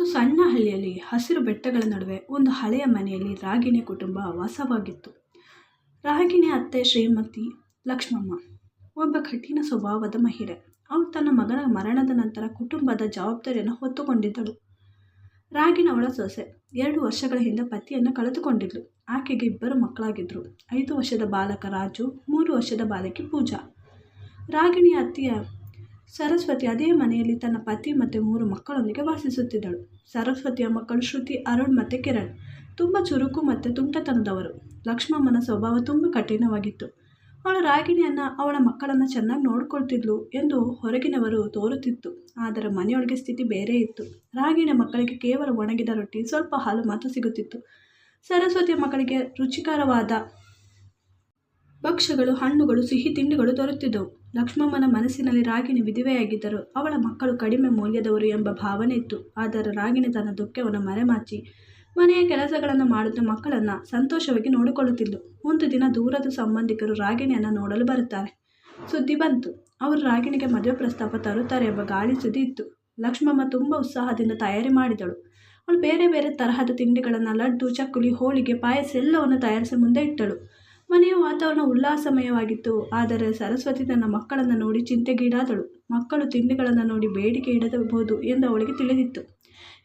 ಒಂದು ಸಣ್ಣ ಹಳ್ಳಿಯಲ್ಲಿ ಹಸಿರು ಬೆಟ್ಟಗಳ ನಡುವೆ ಒಂದು ಹಳೆಯ ಮನೆಯಲ್ಲಿ ರಾಗಿಣಿ ಕುಟುಂಬ ವಾಸವಾಗಿತ್ತು. ರಾಗಿಣಿ ಅತ್ತೆ ಶ್ರೀಮತಿ ಲಕ್ಷ್ಮಮ್ಮ ಒಬ್ಬ ಕಠಿಣ ಸ್ವಭಾವದ ಮಹಿಳೆ. ಅವಳು ತನ್ನ ಮಗನ ಮರಣದ ನಂತರ ಕುಟುಂಬದ ಜವಾಬ್ದಾರಿಯನ್ನು ಹೊತ್ತುಕೊಂಡಿದ್ದಳು. ರಾಗಿಣಿ ಅವಳ ಸೊಸೆ 2 ವರ್ಷಗಳ ಹಿಂದೆ ಪತಿಯನ್ನು ಕಳೆದುಕೊಂಡಿದ್ಳು. ಆಕೆಗೆ 2 ಮಕ್ಕಳಾಗಿದ್ದರು. 5 ವರ್ಷದ ಬಾಲಕ ರಾಜು, 3 ವರ್ಷದ ಬಾಲಕಿ ಪೂಜಾ. ರಾಗಿಣಿಯ ಅತ್ತೆಯ ಸರಸ್ವತಿ ಅದೇ ಮನೆಯಲ್ಲಿ ತನ್ನ ಪತಿ ಮತ್ತು 3 ಮಕ್ಕಳೊಂದಿಗೆ ವಾಸಿಸುತ್ತಿದ್ದಳು. ಸರಸ್ವತಿಯ ಮಕ್ಕಳು ಶ್ರುತಿ, ಅರುಣ್ ಮತ್ತು ಕಿರಣ್ ತುಂಬ ಚುರುಕು ಮತ್ತು ತುಂಟತನದವರು. ಲಕ್ಷ್ಮಮ್ಮನ ಸ್ವಭಾವ ತುಂಬ ಕಠಿಣವಾಗಿತ್ತು. ಅವಳು ರಾಗಿಣಿಯನ್ನು, ಅವಳ ಮಕ್ಕಳನ್ನು ಚೆನ್ನಾಗಿ ನೋಡಿಕೊಳ್ತಿದ್ಲು ಎಂದು ಹೊರಗಿನವರು ತೋರುತ್ತಿತ್ತು. ಆದರೆ ಮನೆಯೊಳಗೆ ಸ್ಥಿತಿ ಬೇರೆ ಇತ್ತು. ರಾಗಿಣಿಯ ಮಕ್ಕಳಿಗೆ ಕೇವಲ ಒಣಗಿದ ರೊಟ್ಟಿ, ಸ್ವಲ್ಪ ಹಾಲು ಮಾತ್ರ ಸಿಗುತ್ತಿತ್ತು. ಸರಸ್ವತಿಯ ಮಕ್ಕಳಿಗೆ ರುಚಿಕರವಾದ ಭಕ್ಷ್ಯಗಳು, ಹಣ್ಣುಗಳು, ಸಿಹಿ ತಿಂಡಿಗಳು ದೊರೆತಿದ್ದವು. ಲಕ್ಷ್ಮಮ್ಮನ ಮನಸ್ಸಿನಲ್ಲಿ ರಾಗಿಣಿ ವಿಧವೆಯಾಗಿದ್ದರು. ಅವಳ ಮಕ್ಕಳು ಕಡಿಮೆ ಮೌಲ್ಯದವರು ಎಂಬ ಭಾವನೆ ಇತ್ತು. ಆದರೆ ರಾಗಿಣಿ ತನ್ನ ದುಃಖವನ್ನು ಮರೆಮಾಚಿ ಮನೆಯ ಕೆಲಸಗಳನ್ನು ಮಾಡುತ್ತಾ ಮಕ್ಕಳನ್ನು ಸಂತೋಷವಾಗಿ ನೋಡಿಕೊಳ್ಳುತ್ತಿದ್ಲು. ಒಂದು ದಿನ ದೂರದ ಸಂಬಂಧಿಕರು ರಾಗಿಣಿಯನ್ನು ನೋಡಲು ಬರುತ್ತಾರೆ. ಸುದ್ದಿ ಬಂತು. ಅವರು ರಾಗಿಣಿಗೆ ಮದುವೆ ಪ್ರಸ್ತಾಪ ತರುತ್ತಾರೆ ಎಂಬ ಗಾಳಿ ಸುದ್ದಿ ಇತ್ತು. ಲಕ್ಷ್ಮಮ್ಮ ತುಂಬ ಉತ್ಸಾಹದಿಂದ ತಯಾರಿ ಮಾಡಿದಳು. ಅವಳು ಬೇರೆ ಬೇರೆ ತರಹದ ತಿಂಡಿಗಳನ್ನು, ಲಡ್ಡು, ಚಕ್ಕುಲಿ, ಹೋಳಿಗೆ, ಪಾಯಸ ಎಲ್ಲವನ್ನು ತಯಾರಿಸಿ ಮುಂದೆ ಇಟ್ಟಳು. ಮನೆಯ ವಾತಾವರಣ ಉಲ್ಲಾಸಮಯವಾಗಿತ್ತು. ಆದರೆ ಸರಸ್ವತಿ ತನ್ನ ಮಕ್ಕಳನ್ನು ನೋಡಿ ಚಿಂತೆಗೀಡಾದಳು. ಮಕ್ಕಳು ತಿಂಡಿಗಳನ್ನು ನೋಡಿ ಬೇಡಿಕೆ ಇಡಬಹುದು ಎಂದು ಅವಳಿಗೆ ತಿಳಿದಿತ್ತು.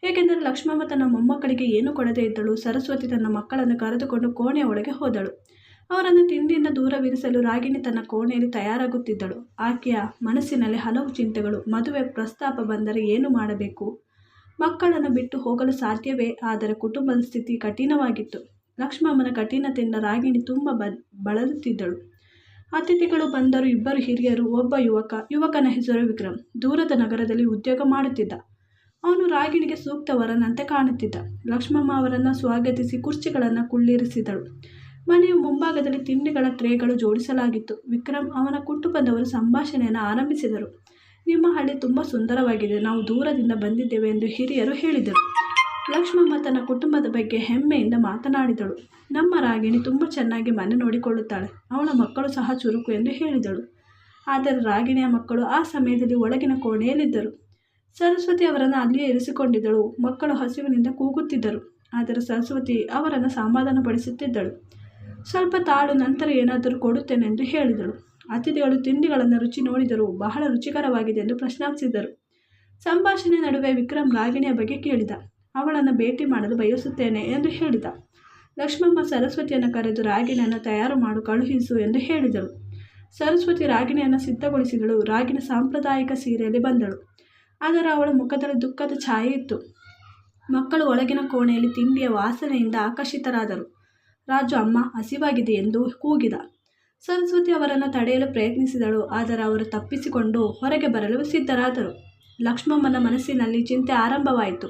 ಏಕೆಂದರೆ ಲಕ್ಷ್ಮಮ್ಮ ತನ್ನ ಮೊಮ್ಮಕ್ಕಳಿಗೆ ಏನು ಕೊಡದೇ ಇದ್ದಳು. ಸರಸ್ವತಿ ತನ್ನ ಮಕ್ಕಳನ್ನು ಕರೆದುಕೊಂಡು ಕೋಣೆಯ ಒಳಗೆ ಹೋದಳು. ಅವರನ್ನು ತಿಂಡಿಯಿಂದ ದೂರವಿರಿಸಲು ರಾಗಿಣಿ ತನ್ನ ಕೋಣೆಯಲ್ಲಿ ತಯಾರಾಗುತ್ತಿದ್ದಳು. ಆಕೆಯ ಮನಸ್ಸಿನಲ್ಲಿ ಹಲವು ಚಿಂತೆಗಳು. ಮದುವೆ ಪ್ರಸ್ತಾಪ ಬಂದರೆ ಏನು ಮಾಡಬೇಕು? ಮಕ್ಕಳನ್ನು ಬಿಟ್ಟು ಹೋಗಲು ಸಾಧ್ಯವೇ? ಆದರೆ ಕುಟುಂಬದ ಸ್ಥಿತಿ ಕಠಿಣವಾಗಿತ್ತು. ಲಕ್ಷ್ಮಮ್ಮನ ಕಠಿಣತೆಯಿಂದ ರಾಗಿಣಿ ತುಂಬ ಬಳಲುತ್ತಿದ್ದಳು. ಅತಿಥಿಗಳು ಬಂದರು. 2 ಹಿರಿಯರು, ಒಬ್ಬ ಯುವಕನ ಹೆಸರು ವಿಕ್ರಮ್. ದೂರದ ನಗರದಲ್ಲಿ ಉದ್ಯೋಗ ಮಾಡುತ್ತಿದ್ದ. ಅವನು ರಾಗಿಣಿಗೆ ಸೂಕ್ತ ವರನಂತೆ ಕಾಣುತ್ತಿದ್ದ. ಲಕ್ಷ್ಮಮ್ಮ ಅವರನ್ನು ಸ್ವಾಗತಿಸಿ ಕುರ್ಚಿಗಳನ್ನು ಕುಳ್ಳಿರಿಸಿದಳು. ಮನೆಯ ಮುಂಭಾಗದಲ್ಲಿ ತಿಂಡಿಗಳ ಟ್ರೇಗಳು ಜೋಡಿಸಲಾಗಿತ್ತು. ವಿಕ್ರಮ್, ಅವನ ಕುಟುಂಬದವರು ಸಂಭಾಷಣೆಯನ್ನು ಆರಂಭಿಸಿದರು. ನಿಮ್ಮ ಹಳ್ಳಿ ತುಂಬ ಸುಂದರವಾಗಿದೆ. ನಾವು ದೂರದಿಂದ ಬಂದಿದ್ದೇವೆ ಎಂದು ಹಿರಿಯರು ಹೇಳಿದರು. ಲಕ್ಷ್ಮಮ್ಮ ತನ್ನ ಕುಟುಂಬದ ಬಗ್ಗೆ ಹೆಮ್ಮೆಯಿಂದ ಮಾತನಾಡಿದಳು. ನಮ್ಮ ರಾಗಿಣಿ ತುಂಬ ಚೆನ್ನಾಗಿ ಮನೆ ನೋಡಿಕೊಳ್ಳುತ್ತಾಳೆ. ಅವಳ ಮಕ್ಕಳು ಸಹ ಚುರುಕು ಎಂದು ಹೇಳಿದಳು. ಆದರೆ ರಾಗಿಣಿಯ ಮಕ್ಕಳು ಆ ಸಮಯದಲ್ಲಿ ಒಳಗಿನ ಕೋಣೆಯಲ್ಲಿದ್ದರು. ಸರಸ್ವತಿ ಅವರನ್ನು ಅಲ್ಲಿಯೇ ಇರಿಸಿಕೊಂಡಿದ್ದಳು. ಮಕ್ಕಳು ಹಸಿವಿನಿಂದ ಕೂಗುತ್ತಿದ್ದರು. ಆದರೆ ಸರಸ್ವತಿ ಅವರನ್ನು ಸಮಾಧಾನಪಡಿಸುತ್ತಿದ್ದಳು. ಸ್ವಲ್ಪ ತಾಳು, ನಂತರ ಏನಾದರೂ ಕೊಡುತ್ತೇನೆ ಎಂದು ಹೇಳಿದಳು. ಅತಿಥಿಗಳು ತಿಂಡಿಗಳನ್ನು ರುಚಿ ನೋಡಿದರು. ಬಹಳ ರುಚಿಕರವಾಗಿದೆ ಎಂದು ಪ್ರಶಂಸಿಸಿದರು. ಸಂಭಾಷಣೆ ನಡುವೆ ವಿಕ್ರಮ್ ರಾಗಿಣಿಯ ಬಗ್ಗೆ ಕೇಳಿದ. ಅವಳನ್ನು ಭೇಟಿ ಮಾಡಲು ಬಯಸುತ್ತೇನೆ ಎಂದು ಹೇಳಿದ. ಲಕ್ಷ್ಮಮ್ಮ ಸರಸ್ವತಿಯನ್ನು ಕರೆದು ರಾಗಿಣಿಯನ್ನು ತಯಾರು ಮಾಡು, ಕಳುಹಿಸು ಎಂದು ಹೇಳಿದಳು. ಸರಸ್ವತಿ ರಾಗಿಣಿಯನ್ನು ಸಿದ್ಧಗೊಳಿಸಿದಳು. ರಾಗಿಣಿ ಸಾಂಪ್ರದಾಯಿಕ ಸೀರೆಯಲ್ಲಿ ಬಂದಳು. ಆದರೆ ಅವಳ ಮುಖದಲ್ಲಿ ದುಃಖದ ಛಾಯೆ ಇತ್ತು. ಮಕ್ಕಳು ಒಳಗಿನ ಕೋಣೆಯಲ್ಲಿ ತಿಂಡಿಯ ವಾಸನೆಯಿಂದ ಆಕರ್ಷಿತರಾದರು. ರಾಜು, ಅಮ್ಮ ಹಸಿವಾಗಿದೆ ಎಂದು ಕೂಗಿದ. ಸರಸ್ವತಿ ಅವರನ್ನು ತಡೆಯಲು ಪ್ರಯತ್ನಿಸಿದಳು. ಆದರೆ ಅವರು ತಪ್ಪಿಸಿಕೊಂಡು ಹೊರಗೆ ಬರಲು ಸಿದ್ಧರಾದರು. ಲಕ್ಷ್ಮಮ್ಮನ ಮನಸ್ಸಿನಲ್ಲಿ ಚಿಂತೆ ಆರಂಭವಾಯಿತು.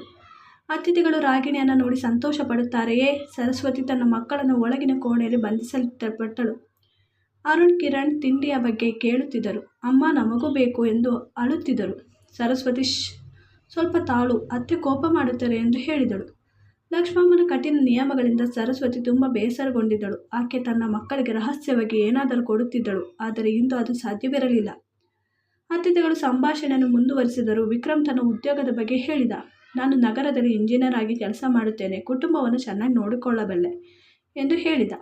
ಅತಿಥಿಗಳು ರಾಗಿಣಿಯನ್ನು ನೋಡಿ ಸಂತೋಷ ಪಡುತ್ತಾರೆಯೇ? ಸರಸ್ವತಿ ತನ್ನ ಮಕ್ಕಳನ್ನು ಒಳಗಿನ ಕೋಣೆಯಲ್ಲಿ ಬಂಧಿಸಲ್ಪಟ್ಟಳು. ಅರುಣ್, ಕಿರಣ್ ತಿಂಡಿಯ ಬಗ್ಗೆ ಕೇಳುತ್ತಿದ್ದರು. ಅಮ್ಮ, ನಮಗೂ ಬೇಕು ಎಂದು ಅಳುತ್ತಿದ್ದರು. ಸರಸ್ವತಿ, ಸ್ವಲ್ಪ ತಾಳು, ಅತ್ತೆ ಕೋಪ ಮಾಡುತ್ತಾರೆ ಎಂದು ಹೇಳಿದಳು. ಲಕ್ಷ್ಮಮ್ಮನ ಕಠಿಣ ನಿಯಮಗಳಿಂದ ಸರಸ್ವತಿ ತುಂಬ ಬೇಸರಗೊಂಡಿದ್ದಳು. ಆಕೆ ತನ್ನ ಮಕ್ಕಳಿಗೆ ರಹಸ್ಯವಾಗಿ ಏನಾದರೂ ಕೊಡುತ್ತಿದ್ದಳು. ಆದರೆ ಇಂದು ಅದು ಸಾಧ್ಯವಿರಲಿಲ್ಲ. ಅತಿಥಿಗಳು ಸಂಭಾಷಣೆಯನ್ನು ಮುಂದುವರಿಸಿದರು. ವಿಕ್ರಮ್ ತನ್ನ ಉದ್ಯೋಗದ ಬಗ್ಗೆ ಹೇಳಿದ. ನಾನು ನಗರದಲ್ಲಿ ಇಂಜಿನಿಯರ್ ಆಗಿ ಕೆಲಸ ಮಾಡುತ್ತೇನೆ. ಕುಟುಂಬವನ್ನು ಚೆನ್ನಾಗಿ ನೋಡಿಕೊಳ್ಳಬಲ್ಲೆ ಎಂದು ಹೇಳಿದ.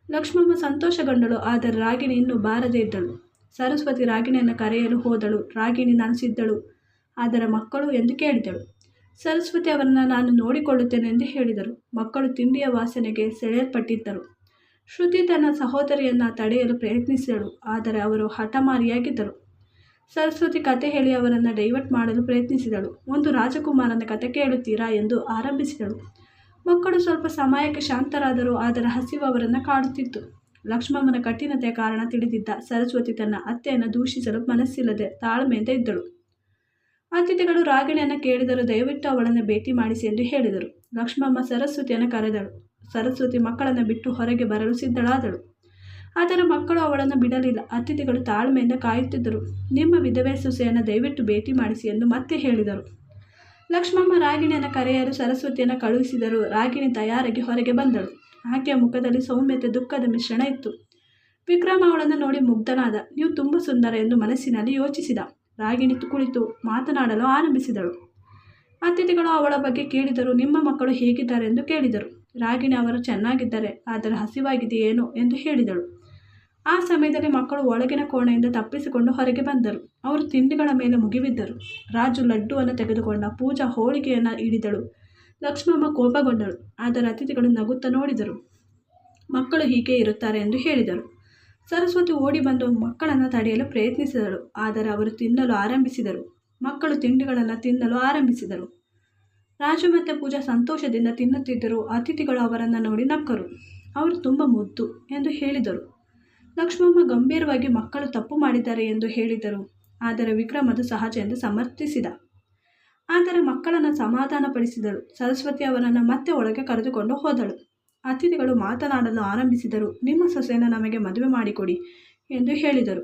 ಲಕ್ಷ್ಮಮ್ಮ ಸಂತೋಷಗೊಂಡಳು. ಆದರೆ ರಾಗಿಣಿ ಇನ್ನೂ ಬಾರದೇ ಇದ್ದಳು. ಸರಸ್ವತಿ ರಾಗಿಣಿಯನ್ನು ಕರೆಯಲು ಹೋದಳು. ರಾಗಿಣಿ, ನಾನು ಸಿದ್ಧಳು, ಆದರೆ ಮಕ್ಕಳು ಎಂದು ಕೇಳಿದಳು. ಸರಸ್ವತಿ ಅವರನ್ನು ನಾನು ನೋಡಿಕೊಳ್ಳುತ್ತೇನೆ ಎಂದು ಹೇಳಿದರು. ಮಕ್ಕಳು ತಿಂಡಿಯ ವಾಸನೆಗೆ ಸೆಳೆಯಲ್ಪಟ್ಟಿದ್ದರು. ಶ್ರುತಿ ತನ್ನ ಸಹೋದರಿಯನ್ನು ತಡೆಯಲು ಪ್ರಯತ್ನಿಸಿದಳು. ಆದರೆ ಅವರು ಹಠಮಾರಿಯಾಗಿದ್ದರು. ಸರಸ್ವತಿ ಕತೆ ಹೇಳಿ ಅವರನ್ನು ಡೈವರ್ಟ್ ಮಾಡಲು ಪ್ರಯತ್ನಿಸಿದಳು. ಒಂದು ರಾಜಕುಮಾರನ ಕತೆ ಕೇಳುತ್ತೀರಾ ಎಂದು ಆರಂಭಿಸಿದಳು. ಮಕ್ಕಳು ಸ್ವಲ್ಪ ಸಮಯಕ್ಕೆ ಶಾಂತರಾದರು. ಆದರೆ ಹಸಿವು ಅವರನ್ನು ಕಾಡುತ್ತಿತ್ತು. ಲಕ್ಷ್ಮಮ್ಮನ ಕಠಿಣತೆಯ ಕಾರಣ ತಿಳಿದಿದ್ದ ಸರಸ್ವತಿ ತನ್ನ ಅತ್ತೆಯನ್ನು ದೂಷಿಸಲು ಮನಸ್ಸಿಲ್ಲದೆ ತಾಳ್ಮೆಯಿಂದ ಇದ್ದಳು. ಅತಿಥಿಗಳು ರಾಗಿಣಿಯನ್ನು ಕೇಳಿದರು. ದಯವಿಟ್ಟು ಅವಳನ್ನು ಭೇಟಿ ಮಾಡಿಸಿ ಎಂದು ಹೇಳಿದರು. ಲಕ್ಷ್ಮಮ್ಮ ಸರಸ್ವತಿಯನ್ನು ಕರೆದಳು. ಸರಸ್ವತಿ ಮಕ್ಕಳನ್ನು ಬಿಟ್ಟು ಹೊರಗೆ ಬರಲು ಸಿದ್ಧಳಾದಳು. ಆದರೆ ಮಕ್ಕಳು ಅವಳನ್ನು ಬಿಡಲಿಲ್ಲ. ಅತಿಥಿಗಳು ತಾಳ್ಮೆಯಿಂದ ಕಾಯುತ್ತಿದ್ದರು. ನಿಮ್ಮ ವಿಧವೆ ಸೊಸೆಯನ್ನು ದಯವಿಟ್ಟು ಭೇಟಿ ಮಾಡಿಸಿ ಎಂದು ಮತ್ತೆ ಹೇಳಿದರು. ಲಕ್ಷ್ಮಮ್ಮ ರಾಗಿಣಿಯನ್ನು ಕರೆಯಲು ಸರಸ್ವತಿಯನ್ನು ಕಳುಹಿಸಿದರು. ರಾಗಿಣಿ ತಯಾರಾಗಿ ಹೊರಗೆ ಬಂದಳು. ಆಕೆಯ ಮುಖದಲ್ಲಿ ಸೌಮ್ಯತೆ, ದುಃಖದ ಮಿಶ್ರಣ ಇತ್ತು. ವಿಕ್ರಮ್ ಅವಳನ್ನು ನೋಡಿ ಮುಗ್ಧನಾದ. ನೀವು ತುಂಬ ಸುಂದರ ಎಂದು ಮನಸ್ಸಿನಲ್ಲಿ ಯೋಚಿಸಿದ. ರಾಗಿಣಿ ಕುಳಿತು ಮಾತನಾಡಲು ಆರಂಭಿಸಿದಳು. ಅತಿಥಿಗಳು ಅವಳ ಬಗ್ಗೆ ಕೇಳಿದರು. ನಿಮ್ಮ ಮಕ್ಕಳು ಹೇಗಿದ್ದಾರೆ ಎಂದು ಕೇಳಿದರು. ರಾಗಿಣಿ ಅವರು ಚೆನ್ನಾಗಿದ್ದಾರೆ, ಆದರೆ ಹಸಿವಾಗಿದೆಯೇನೋ ಎಂದು ಹೇಳಿದಳು. ಆ ಸಮಯದಲ್ಲಿ ಮಕ್ಕಳು ಒಳಗಿನ ಕೋಣೆಯಿಂದ ತಪ್ಪಿಸಿಕೊಂಡು ಹೊರಗೆ ಬಂದರು. ಅವರು ತಿಂಡಿಗಳ ಮೇಲೆ ಮುಗಿಬಿದ್ದರು. ರಾಜು ಲಡ್ಡುವನ್ನು ತೆಗೆದುಕೊಂಡ. ಪೂಜಾ ಹೋಳಿಗೆಯನ್ನು ಹಿಡಿದಳು. ಲಕ್ಷ್ಮಮ್ಮ ಕೋಪಗೊಂಡಳು. ಆದರೆ ಅತಿಥಿಗಳು ನಗುತ್ತಾ ನೋಡಿದರು. ಮಕ್ಕಳು ಹೀಗೆ ಇರುತ್ತಾರೆ ಎಂದು ಹೇಳಿದರು. ಸರಸ್ವತಿ ಓಡಿ ಬಂದು ಮಕ್ಕಳನ್ನು ತಡೆಯಲು ಪ್ರಯತ್ನಿಸಿದಳು. ಆದರೆ ಅವರು ತಿನ್ನಲು ಆರಂಭಿಸಿದರು. ಮಕ್ಕಳು ತಿಂಡಿಗಳನ್ನು ತಿನ್ನಲು ಆರಂಭಿಸಿದರು. ರಾಜು ಮತ್ತು ಪೂಜಾ ಸಂತೋಷದಿಂದ ತಿನ್ನುತ್ತಿದ್ದರು. ಅತಿಥಿಗಳು ಅವರನ್ನು ನೋಡಿ ನಕ್ಕರು. ಅವರು ತುಂಬ ಮುದ್ದು ಎಂದು ಹೇಳಿದರು. ಲಕ್ಷ್ಮಮ್ಮ ಗಂಭೀರವಾಗಿ ಮಕ್ಕಳು ತಪ್ಪು ಮಾಡಿದ್ದಾರೆ ಎಂದು ಹೇಳಿದರು. ಆದರೆ ವಿಕ್ರಮ್ ಅದು ಸಹಜ ಎಂದು ಸಮರ್ಥಿಸಿದ. ಆದರೆ ಮಕ್ಕಳನ್ನು ಸಮಾಧಾನಪಡಿಸಿದಳು. ಸರಸ್ವತಿ ಅವರನ್ನು ಮತ್ತೆ ಒಳಗೆ ಕರೆದುಕೊಂಡು ಹೋದಳು. ಅತಿಥಿಗಳು ಮಾತನಾಡಲು ಆರಂಭಿಸಿದರು. ನಿಮ್ಮ ಸೊಸೆಯನ್ನು ನಮಗೆ ಮದುವೆ ಮಾಡಿಕೊಡಿ ಎಂದು ಹೇಳಿದರು.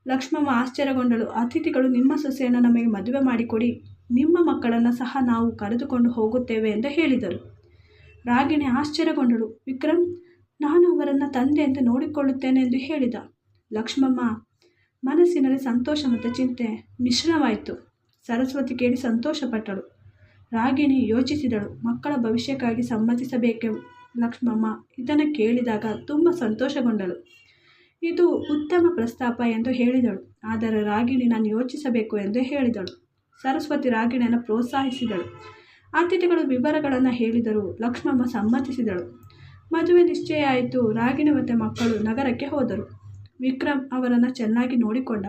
ಲಕ್ಷ್ಮಮ್ಮ ಆಶ್ಚರ್ಯಗೊಂಡಳು. ಅತಿಥಿಗಳು ನಿಮ್ಮ ಸೊಸೆಯನ್ನು ನಮಗೆ ಮದುವೆ ಮಾಡಿಕೊಡಿ, ನಿಮ್ಮ ಮಕ್ಕಳನ್ನು ಸಹ ನಾವು ಕರೆದುಕೊಂಡು ಹೋಗುತ್ತೇವೆ ಎಂದು ಹೇಳಿದರು. ರಾಗಿಣಿ ಆಶ್ಚರ್ಯಗೊಂಡಳು. ವಿಕ್ರಮ್, ನಾನು ಅವರನ್ನು ತಂದೆಯಂತೆ ನೋಡಿಕೊಳ್ಳುತ್ತೇನೆ ಎಂದು ಹೇಳಿದ. ಲಕ್ಷ್ಮಮ್ಮ ಮನಸ್ಸಿನಲ್ಲಿ ಸಂತೋಷ ಮತ್ತು ಚಿಂತೆ ಮಿಶ್ರಣವಾಯಿತು. ಸರಸ್ವತಿ ಕೇಳಿ ಸಂತೋಷಪಟ್ಟಳು. ರಾಗಿಣಿ ಯೋಚಿಸಿದಳು. ಮಕ್ಕಳ ಭವಿಷ್ಯಕ್ಕಾಗಿ ಸಮ್ಮತಿಸಬೇಕೆ? ಲಕ್ಷ್ಮಮ್ಮ ಇದನ್ನು ಕೇಳಿದಾಗ ತುಂಬ ಸಂತೋಷಗೊಂಡಳು. ಇದು ಉತ್ತಮ ಪ್ರಸ್ತಾಪ ಎಂದು ಹೇಳಿದಳು. ಆದರೆ ರಾಗಿಣಿ ನಾನು ಯೋಚಿಸಬೇಕು ಎಂದು ಹೇಳಿದಳು. ಸರಸ್ವತಿ ರಾಗಿಣಿಯನ್ನು ಪ್ರೋತ್ಸಾಹಿಸಿದಳು. ಅತಿಥಿಗಳು ವಿವರಗಳನ್ನು ಹೇಳಿದರು. ಲಕ್ಷ್ಮಮ್ಮ ಸಮ್ಮತಿಸಿದಳು. ಮದುವೆ ನಿಶ್ಚಯ ಆಯಿತು. ರಾಗಿಣಿ ಮತ್ತು ಮಕ್ಕಳು ನಗರಕ್ಕೆ ಹೋದರು. ವಿಕ್ರಮ್ ಅವರನ್ನು ಚೆನ್ನಾಗಿ ನೋಡಿಕೊಂಡ.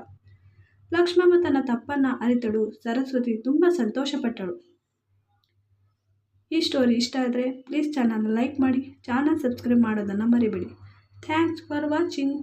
ಲಕ್ಷ್ಮಮ್ಮ ತನ್ನ ತಪ್ಪನ್ನು ಅರಿತಳು. ಸರಸ್ವತಿ ತುಂಬ ಸಂತೋಷಪಟ್ಟಳು. ಈ ಸ್ಟೋರಿ ಇಷ್ಟ ಆದರೆ ಪ್ಲೀಸ್ ಚಾನಲ್ನ ಲೈಕ್ ಮಾಡಿ, ಚಾನಲ್ ಸಬ್ಸ್ಕ್ರೈಬ್ ಮಾಡೋದನ್ನು ಮರಿಬೇಡಿ. Thanks for watching.